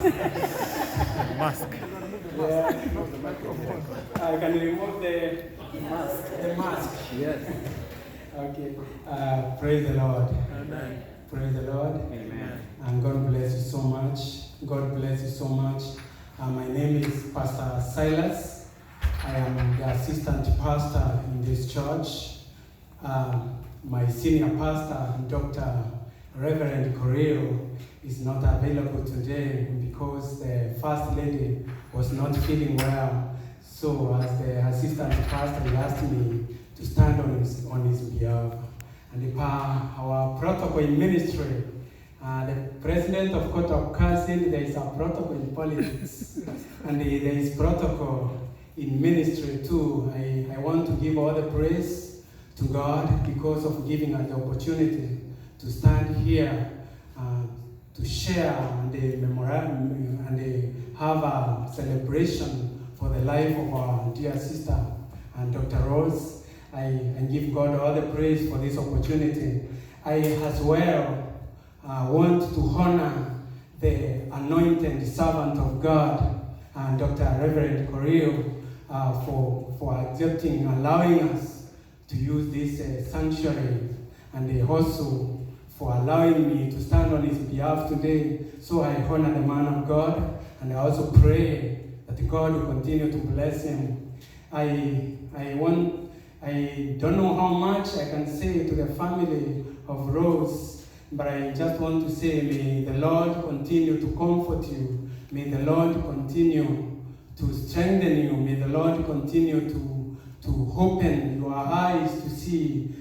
Mask. Yeah. I can remove the mask. The mask. Yes. Okay. Praise the Lord. Amen. Praise the Lord. Amen. And God bless you so much. God bless you so much. My name is Pastor Silas. I am the assistant pastor in this church. My senior pastor, Dr. Reverend Correo, is not available today because the first lady was not feeling well. So as the assistant pastor, he asked me to stand on his behalf. And our protocol in ministry, the president of Court of Council, there is a protocol in politics. And there is protocol in ministry too. I want to give all the praise to God because of giving us the opportunity to stand here to share the memorial and have a celebration for the life of our dear sister and Dr. Rose. I give God all the praise for this opportunity. I as well want to honor the anointed servant of God, Dr. Reverend Correo, for accepting, allowing us to use this sanctuary, and also for allowing me to stand on his behalf today. So I honor the man of God, and I also pray that God will continue to bless him. I don't know how much I can say to the family of Rose, but I just want to say, may the Lord continue to comfort you. May the Lord continue to strengthen you. May the Lord continue to open your eyes to see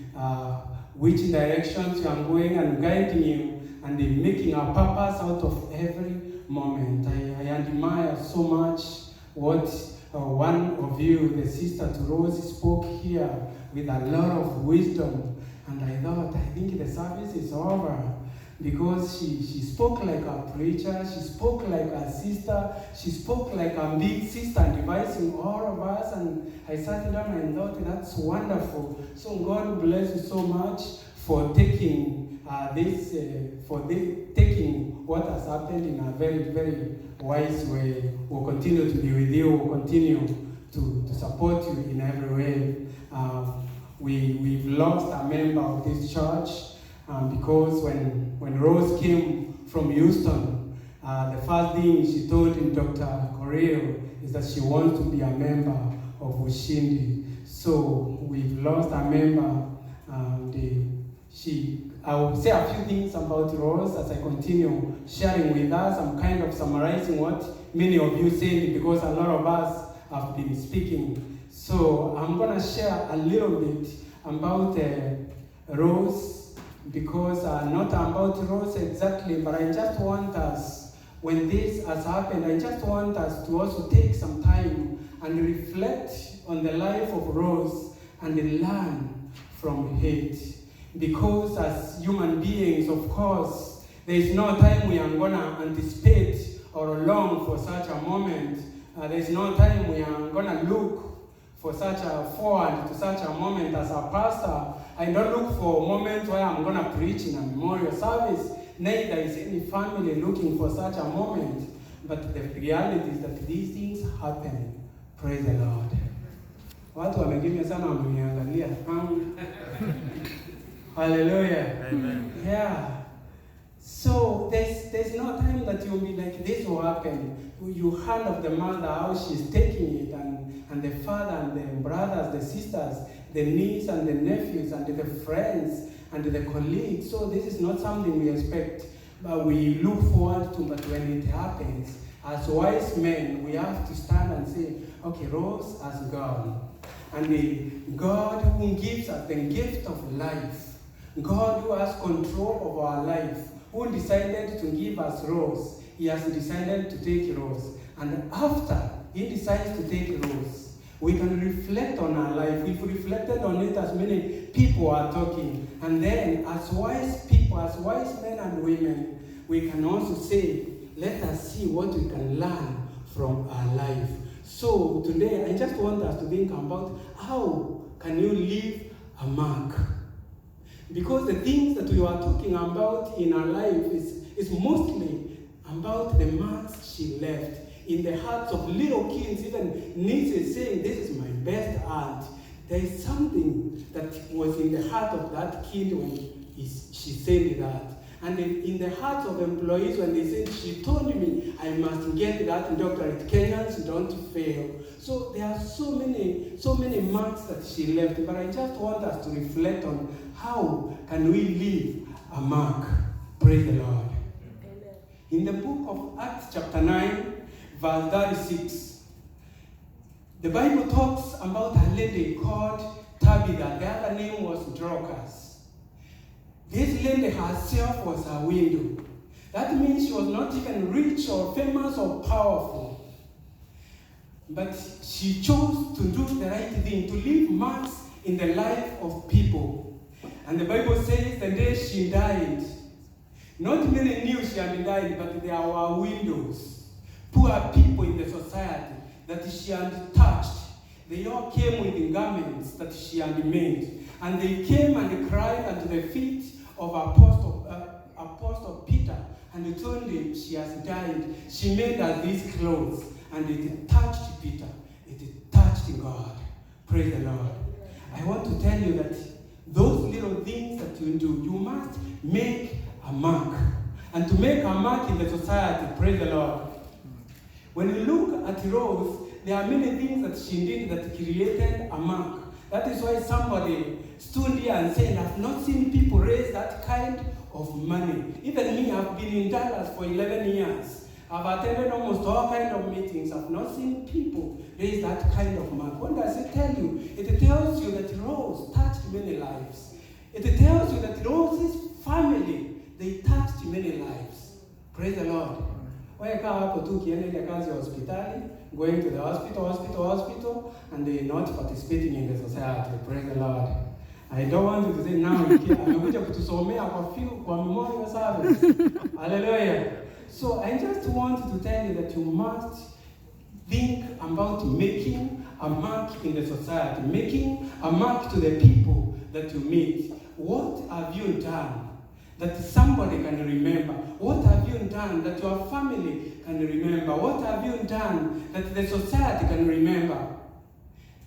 which directions you are going and guiding you and making a purpose out of every moment. I admire so much what one of you, the sister to Rose, spoke here with a lot of wisdom. And I thought, I think the service is over because she spoke like a preacher, she spoke like a sister, she spoke like a big sister advising all of us. And I sat down and thought, that's wonderful. So God bless you so much for taking taking what has happened in a very, very wise way. We'll continue to be with you. We'll continue to support you in every way. We've lost a member of this church because when Rose came from Houston, the first thing she told Dr. Correo is that she wants to be a member of Ushindi. So we've lost a member. I will say a few things about Rose as I continue sharing with us. I'm kind of summarizing what many of you said because a lot of us have been speaking. So I'm going to share a little bit about Rose, because not about Rose exactly, but I just want us, when this has happened, I just want us to also take some time and reflect on the life of Rose and learn from it. Because as human beings, of course, there is no time we are going to anticipate or long for such a moment. There is no time we are going to look for forward to such a moment. As a pastor, I don't look for moments where I'm going to preach in a memorial service. Neither is any family looking for such a moment. But the reality is that these things happen. Praise the Lord. Watu wamegimia sana wameniangalia. Hallelujah. Amen. Yeah. So there's no time that you'll be like, this will happen. You heard of the mother, how she's taking it, and the father and the brothers, the sisters, the niece and the nephews, and the friends, and the colleagues. So this is not something we expect, but we look forward to. But when it happens, as wise men, we have to stand and say, okay, Rose has gone. And the God who gives us the gift of life, God who has control of our life, who decided to give us Rose, he has decided to take Rose. And after he decides to take Rose, we can reflect on our life. We've reflected on it as many people are talking. And then as wise people, as wise men and women, we can also say, let us see what we can learn from our life. So today, I just want us to think about how can you leave a mark? Because the things that we are talking about in our life is mostly about the marks she left in the hearts of little kids, even nieces saying, this is my best aunt. There is something that was in the heart of that kid when she said that. And in the hearts of employees when they said, she told me I must get that doctorate. Kenyans don't fail. So there are so many marks that she left. But I just want us to reflect on how can we leave a mark. Praise the Lord. Amen. In the book of Acts chapter 9, verse 36, the Bible talks about a lady called Tabitha. The other name was Dorcas. This lady herself was a widow. That means she was not even rich or famous or powerful. But she chose to do the right thing, to leave marks in the life of people. And the Bible says the day she died, not many knew she had died, but there were widows, poor people in the society that she had touched. They all came with the garments that she had made. And they came and cried unto the feet of Apostle Peter, and he told him she has died. She made us these clothes, and it touched Peter. It touched God. Praise the Lord. I want to tell you that those little things that you do, you must make a mark. And to make a mark in the society, praise the Lord. When you look at Rose, there are many things that she did that created a mark. That is why somebody stood here and said, I've not seen people raise that kind of money. Even me, I've been in Dallas for 11 years. I've attended almost all kinds of meetings. I've not seen people raise that kind of mark. What does it tell you? It tells you that Rose touched many lives. It tells you that Rose's family, they touched many lives. Praise the Lord. Weka hapo tu kienda ile kazi ya hospitali, going to the hospital, and they're not participating in the society. Praise the Lord. I don't want you to say now, amekuja kutusomea kwa memorial service. Hallelujah. So I just want to tell you that you must think about making a mark in the society, making a mark to the people that you meet. What have you done that somebody can remember? What have you done that your family can remember? What have you done that the society can remember?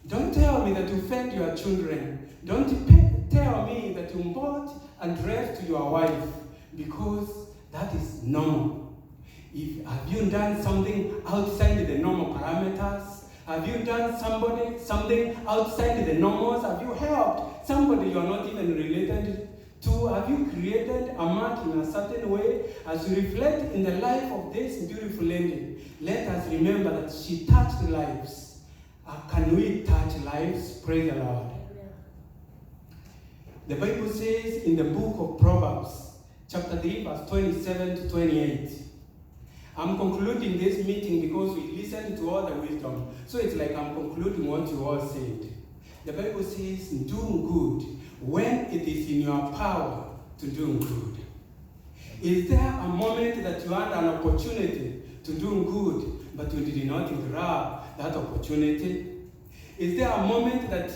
Don't tell me that you fed your children. Don't tell me that you bought a dress to your wife, because that is normal. Have you done something outside the normal parameters? Have you done something outside the normals? Have you helped somebody you're not even related to? Have you created a mark in a certain way? As we reflect in the life of this beautiful lady, let us remember that she touched lives. Can we touch lives? Praise the Lord. The Bible says in the book of Proverbs, chapter 3, verse 27 to 28. I'm concluding this meeting because we listened to all the wisdom. So it's like I'm concluding what you all said. The Bible says, do good when it is in your power to do good. Is there a moment that you had an opportunity to do good, but you did not grab that opportunity? Is there a moment that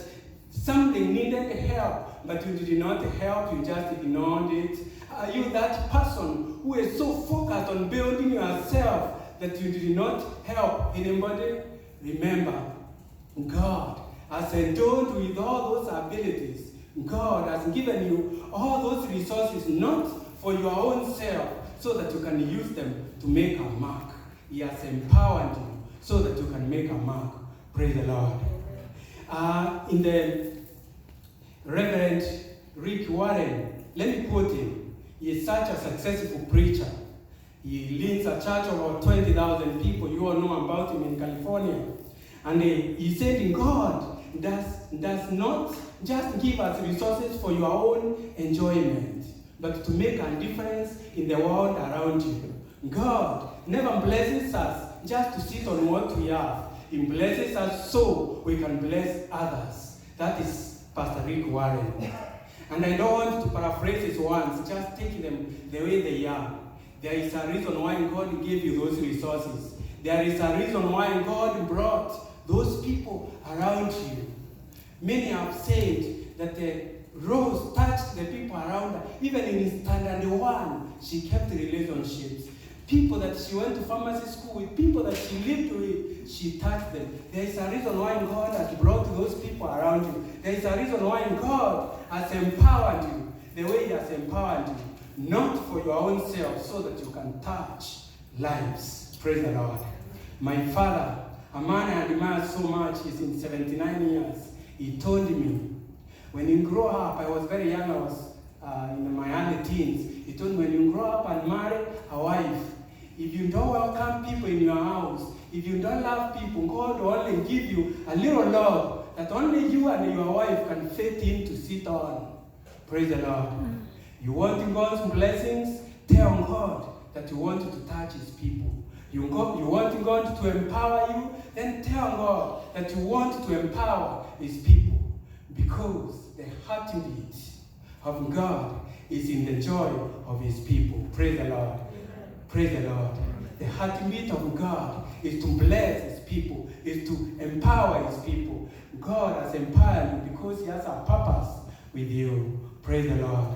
something needed help, but you did not help, you just ignored it? Are you that person who is so focused on building yourself that you did not help anybody? Remember, God has endowed with all those abilities. God has given you all those resources, not for your own self, so that you can use them to make a mark. He has empowered you so that you can make a mark. Praise the Lord. In the Reverend Rick Warren, let me quote him. He is such a successful preacher. He leads a church of about 20,000 people. You all know about him in California. And he said, God does not just give us resources for your own enjoyment, but to make a difference in the world around you. God never blesses us just to sit on what we have. He blesses us so we can bless others. That is Pastor Rick Warren. And I don't want to paraphrase his words, just take them the way they are. There is a reason why God gave you those resources. There is a reason why God brought those people around you. Many have said that Rose touched the people around her. Even in Standard 1, she kept relationships. people that she went to pharmacy school with, people that she lived with, she touched them. There is a reason why God has brought those people around you. There is a reason why God has empowered you the way He has empowered you. Not for your own self, so that you can touch lives. Praise the Lord. My father, a man I admire so much, he's in 79 years. He told me, when you grow up, I was very young, I was in my early teens. He told me, when you grow up and marry a wife, if you don't welcome people in your house, if you don't love people, God will only give you a little love that only you and your wife can fit in to sit on. Praise the Lord. You want God's blessings? Tell God that you want to touch His people. You want God to empower you? Then tell God that you want to empower His people. Because the heartbeat of God is in the joy of His people. Praise the Lord. Praise the Lord. The heartbeat of God is to bless His people, is to empower His people. God has empowered you because He has a purpose with you. Praise the Lord.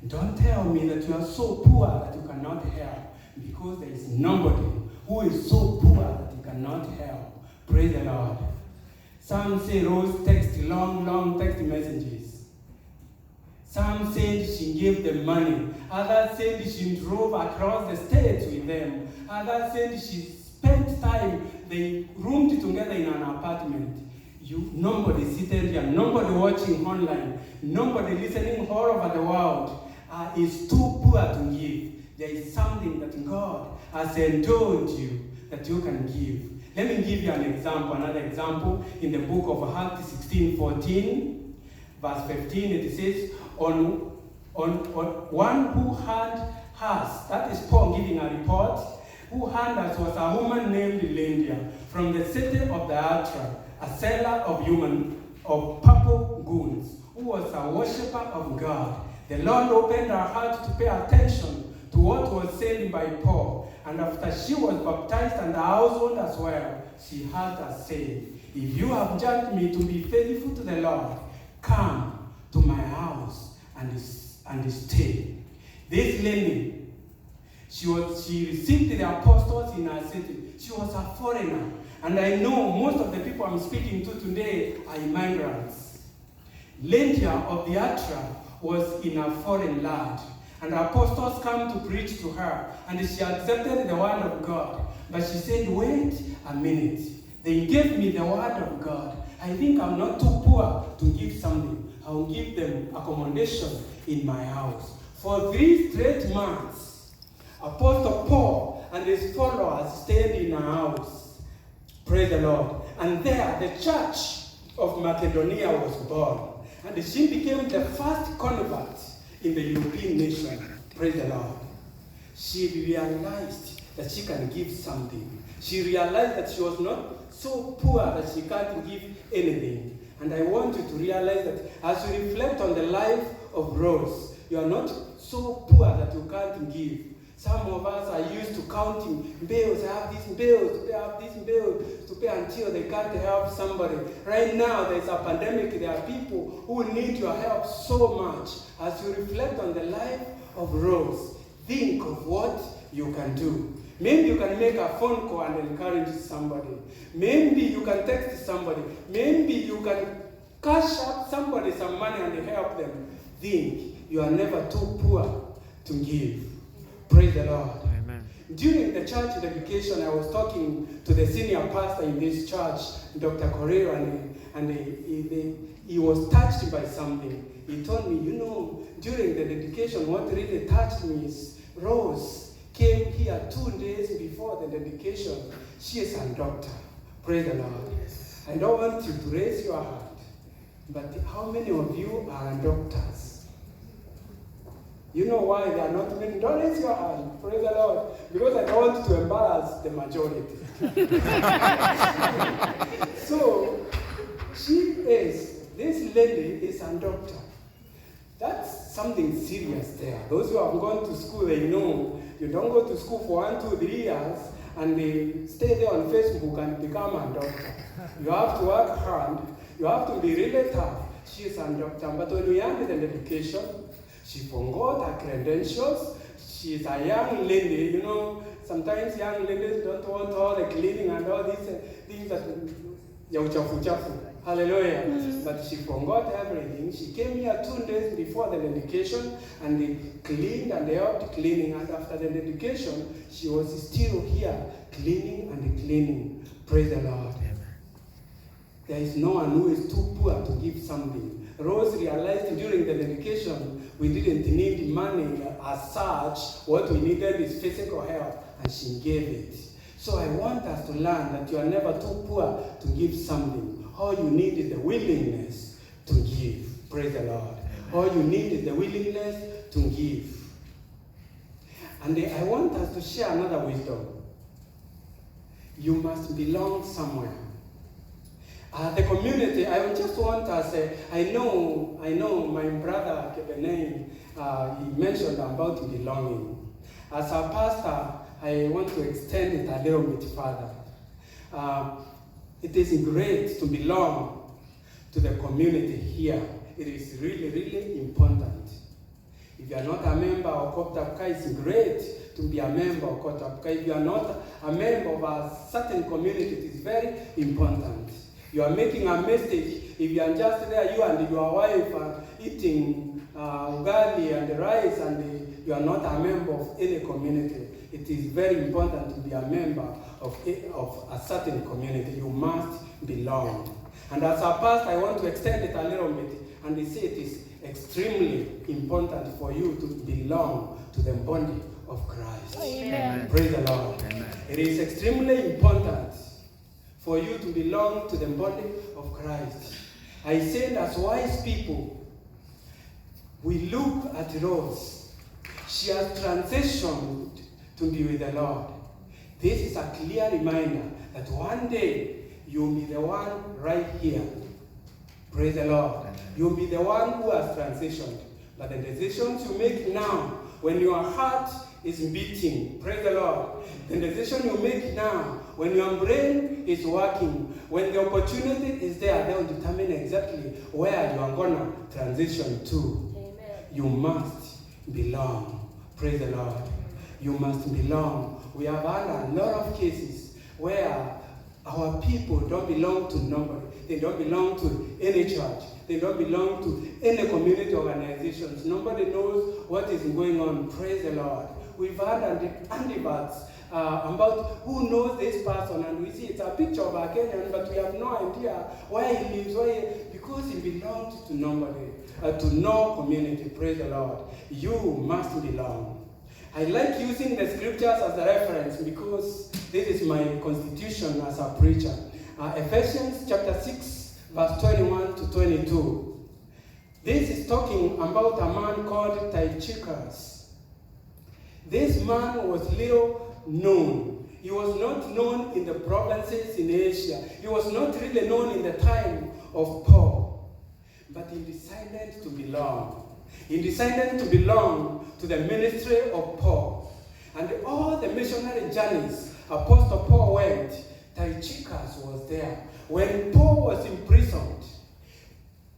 Don't tell me that you are so poor that you cannot help, because there is nobody who is so poor that you cannot help. Praise the Lord. Some say Rose text long text messages. Some said she gave them money. Others said she drove across the states with them. Others said she spent time, they roomed together in an apartment. Nobody seated here, nobody watching online, nobody listening all over the world is too poor to give. There is something that God has endowed you that you can give. Let me give you an example, another example. In the book of Acts 16:14, verse 15, it says, on one who had us, that is Paul giving a report, who had us was a woman named Lydia from the city of Thyatira, a seller of purple goods, who was a worshipper of God. The Lord opened her heart to pay attention to what was said by Paul. And after she was baptized and her household as well, she heard us say, if you have judged me to be faithful to the Lord, come to my house and stay. This lady, she received the apostles in her city. She was a foreigner. And I know most of the people I'm speaking to today are immigrants. Lydia of Thyatira was in a foreign land. And the apostles come to preach to her. And she accepted the word of God. But she said, wait a minute. They gave me the word of God. I think I'm not too poor to give something. I'll give them accommodation in my house. For 3 straight months, Apostle Paul and his followers stayed in her house. Praise the Lord. And there, the church of Macedonia was born. And she became the first convert in the European nation. Praise the Lord. She realized that she can give something. She realized that she was not so poor that she can't give anything. And I want you to realize that as you reflect on the life of Rose, you are not so poor that you can't give. Some of us are used to counting bills. I have these bills, I have these bills to pay until they can't help somebody. Right now, there's a pandemic. There are people who need your help so much. As you reflect on the life of Rose, think of what you can do. Maybe you can make a phone call and encourage somebody. Maybe you can text somebody. Maybe you can cash up somebody some money and help them. Think you are never too poor to give. Praise the Lord. Amen. During the church dedication, I was talking to the senior pastor in this church, Dr. Correa, and he was touched by something. He told me, during the dedication, what really touched me is Rose came here 2 days before the dedication. She is a doctor. Praise the Lord. I don't want you to raise your hand, but how many of you are doctors? You know why there are not many? Don't raise your hand. Praise the Lord. Because I don't want to embarrass the majority. So, this lady is a doctor. That's something serious there. Those who have gone to school, they know you don't go to school for 1, 2, 3 years and they stay there on Facebook and become a doctor. You have to work hard. You have to be really tough. She is a doctor. But when we ended the education, she forgot her credentials. She is a young lady, you know. Sometimes young ladies don't want all the cleaning and all these things that uchafu. Hallelujah. But she forgot everything. She came here 2 days before the dedication and they cleaned and they helped cleaning. And after the dedication, she was still here cleaning and cleaning. Praise the Lord. Amen. There is no one who is too poor to give something. Rose realized during the dedication we didn't need money as such. What we needed is physical help, and she gave it. So I want us to learn that you are never too poor to give something. All you need is the willingness to give. Praise the Lord. Amen. All you need is the willingness to give. And I want us to share another wisdom. You must belong somewhere. The community, I just want us, I know my brother Kebenei, he mentioned about belonging. As a pastor, I want to extend it a little bit further. It is great to belong to the community here. It is really, really important. If you are not a member of Koptapka, it's great to be a member of Koptapka. If you are not a member of a certain community, it is very important. You are making a mistake if you are just there, you and your wife are eating ugali and rice, and you are not a member of any community. It is very important to be a member of a certain community. You must belong. And as a pastor, I want to extend it a little bit, and they say it is extremely important for you to belong to the body of Christ. Amen. Praise the Lord. Amen. It is extremely important for you to belong to the body of Christ. I said, as wise people, we look at Rose. She has transitioned to be with the Lord. This is a clear reminder that one day you'll be the one right here. Praise the Lord. You'll be the one who has transitioned. But the decisions you make now, when your heart is beating, praise the Lord, the decision you make now, when your brain is working, when the opportunity is there, they will determine exactly where you are going to transition to. Amen. You must belong. Praise the Lord. You must belong. We have had a lot of cases where our people don't belong to nobody. They don't belong to any church. They don't belong to any community organizations. Nobody knows what is going on. Praise the Lord. We've had antidotes about who knows this person, and we see it's a picture of a Kenyan, but we have no idea where he lives, because he belongs to nobody, to no community. Praise the Lord. You must belong. I like using the scriptures as a reference because this is my constitution as a preacher. Ephesians chapter 6, verse 21 to 22. This is talking about a man called Tychicus. This man was little known. He was not known in the provinces in Asia. He was not really known in the time of Paul. But he decided to belong. He decided to belong to the ministry of Paul. And all the missionary journeys Apostle Paul went, Tychicus was there. When Paul was imprisoned,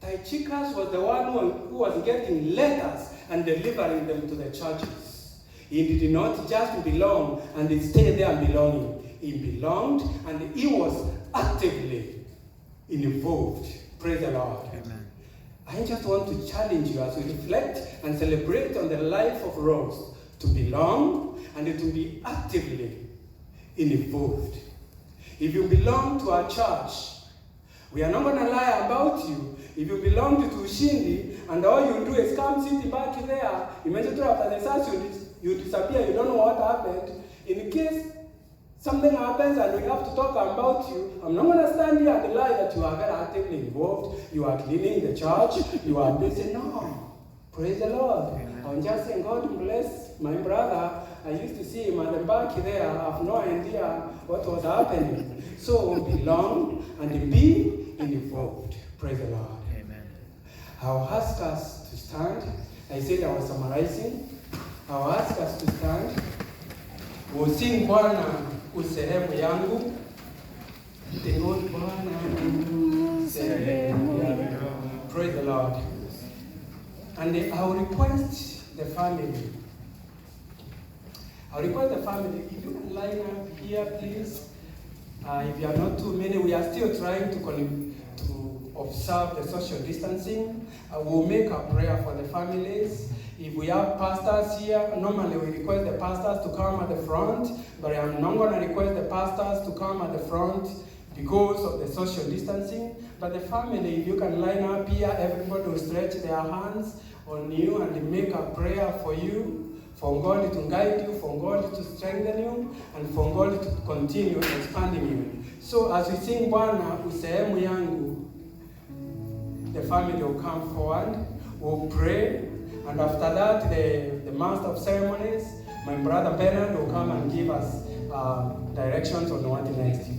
Tychicus was the one who was getting letters and delivering them to the churches. He did not just belong and he stayed there belonging. He belonged and he was actively involved. Praise the Lord. Amen. I just want to challenge you as we reflect and celebrate on the life of Rose to belong and to be actively involved. If you belong to our church, we are not going to lie about you. If you belong to Tushindi and all you do is come sit back there, immediately after the service you disappear, you don't know what happened. In case something happens and we have to talk about you, I'm not going to stand here and lie that you are very actively involved, you are cleaning the church, you are busy. No. Praise the Lord. Amen. I'm just saying, God bless my brother. I used to see him at the back there. I have no idea what was happening. So belong and be involved. Praise the Lord. Amen. I'll ask us to stand. I said I was summarizing. I'll ask us to stand. We'll sing Bwana usehemu yangu. Sing Bwana usehemu yangu. Praise the Lord. And I will request the family I request the family, if you can line up here, please. If you are not too many, we are still trying to observe the social distancing. We'll make a prayer for the families. If we have pastors here, normally we request the pastors to come at the front, but I'm not going to request the pastors to come at the front because of the social distancing. But the family, if you can line up here, everybody will stretch their hands on you and make a prayer for you, for God to guide you, for God to strengthen you, and for God to continue expanding you. So as we sing Bwana Usehemu Yangu, the family will come forward, we'll pray, and after that, the master of ceremonies, my brother Bernard, will come and give us directions on what next.